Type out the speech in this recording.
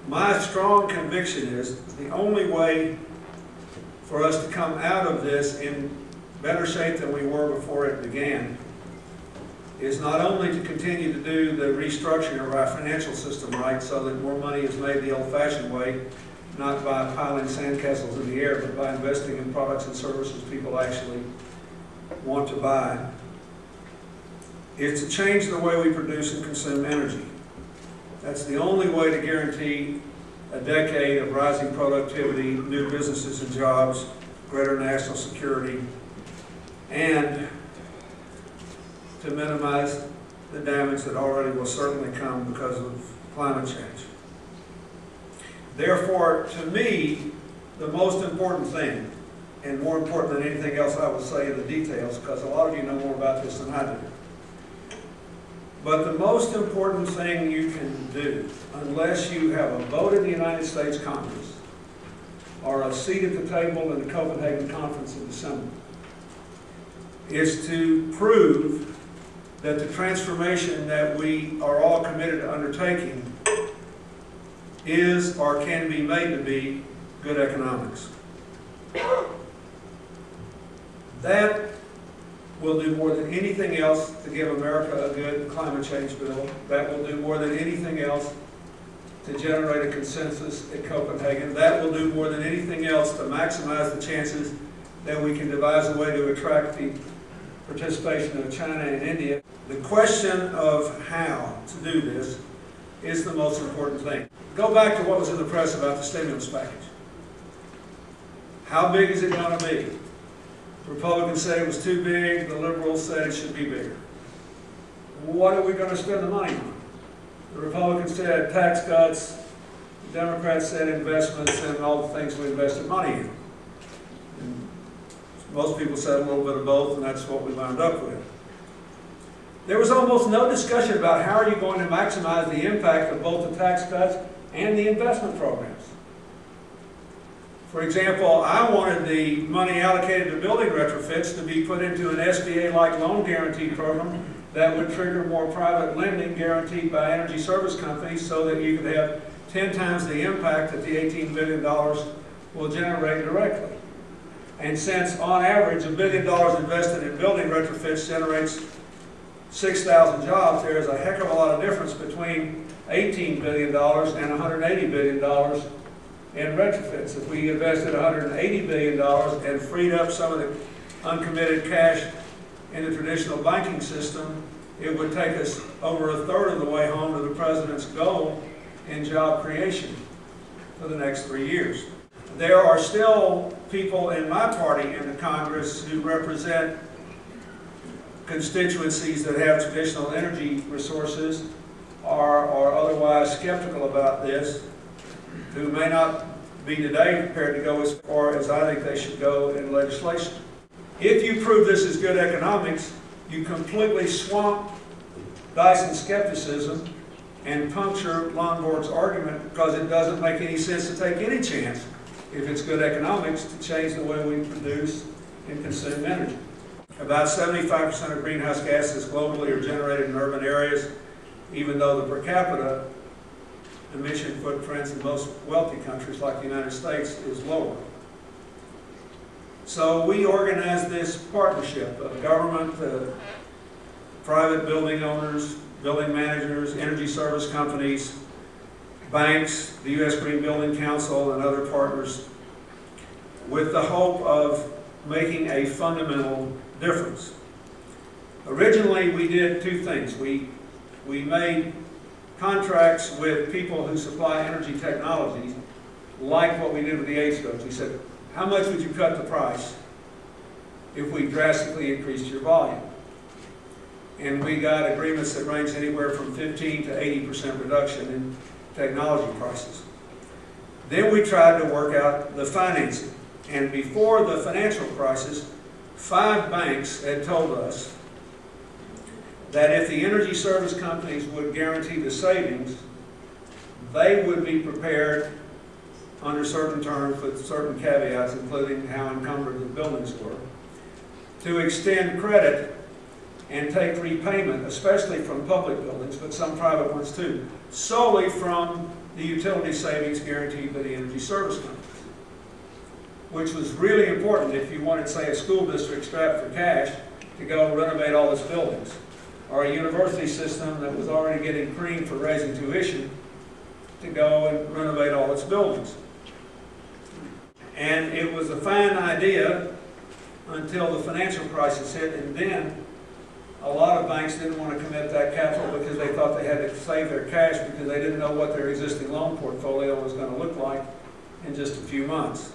My strong conviction is the only way for us to come out of this in better shape than we were before it began is not only to continue to do the restructuring of our financial system right so that more money is made the old-fashioned way, not by piling sandcastles in the air, but by investing in products and services people actually want to buy, is to change the way we produce and consume energy. That's the only way to guarantee a decade of rising productivity, new businesses and jobs, greater national security, and to minimize the damage that already will certainly come because of climate change. Therefore, to me, the most important thing, and more important than anything else I will say in the details, because a lot of you know more about this than I do, but the most important thing you can do, unless you have a vote in the United States Congress or a seat at the table in the Copenhagen Conference in December, is to prove that the transformation that we are all committed to undertaking is or can be made to be good economics. That will do more than anything else to give America a good climate change bill. That will do more than anything else to generate a consensus at Copenhagen. That will do more than anything else to maximize the chances that we can devise a way to attract the participation of China and India. The question of how to do this is the most important thing. Go back to what was in the press about the stimulus package. How big is it going to be? The Republicans said it was too big, the liberals said it should be bigger. What are we going to spend the money on? The Republicans said tax cuts, the Democrats said investments, and all the things we invested money in. And most people said a little bit of both, and that's what we wound up with. There was almost no discussion about how are you going to maximize the impact of both the tax cuts and the investment programs. For example, I wanted the money allocated to building retrofits to be put into an SBA-like loan guarantee program that would trigger more private lending guaranteed by energy service companies so that you could have 10 times the impact that the $18 billion will generate directly. And since, on average, $1 billion invested in building retrofits generates 6,000 jobs, there is a heck of a lot of difference between $18 billion and $180 billion in retrofits. If we invested $180 billion and freed up some of the uncommitted cash in the traditional banking system, it would take us over a third of the way home to the President's goal in job creation for the next 3 years. There are still people in my party in the Congress who represent constituencies that have traditional energy resources are otherwise skeptical about this, who may not be today prepared to go as far as I think they should go in legislation. If you prove this is good economics, you completely swamp Dyson's skepticism and puncture Lonborg's argument because it doesn't make any sense to take any chance, if it's good economics, to change the way we produce and consume energy. About 75% of greenhouse gases globally are generated in urban areas, even though the per capita emission footprints in most wealthy countries like the United States is lower. So we organized this partnership of government, private building owners, building managers, energy service companies, banks, the U.S. Green Building Council, and other partners, with the hope of making a fundamental difference. Originally, we did two things. We made contracts with people who supply energy technologies, like what we did with the aid stoves. We said, how much would you cut the price if we drastically increased your volume? And we got agreements that range anywhere from 15 to 80% reduction in technology prices. Then we tried to work out the financing. And before the financial crisis, 5 banks had told us that if the energy service companies would guarantee the savings, they would be prepared under certain terms with certain caveats, including how encumbered the buildings were, to extend credit and take repayment, especially from public buildings, but some private ones too, solely from the utility savings guaranteed by the energy service companies, which was really important if you wanted, say, a school district strapped for cash to go renovate all its buildings, or a university system that was already getting creamed for raising tuition to go and renovate all its buildings. And it was a fine idea until the financial crisis hit, and then a lot of banks didn't want to commit that capital because they thought they had to save their cash because they didn't know what their existing loan portfolio was going to look like in just a few months.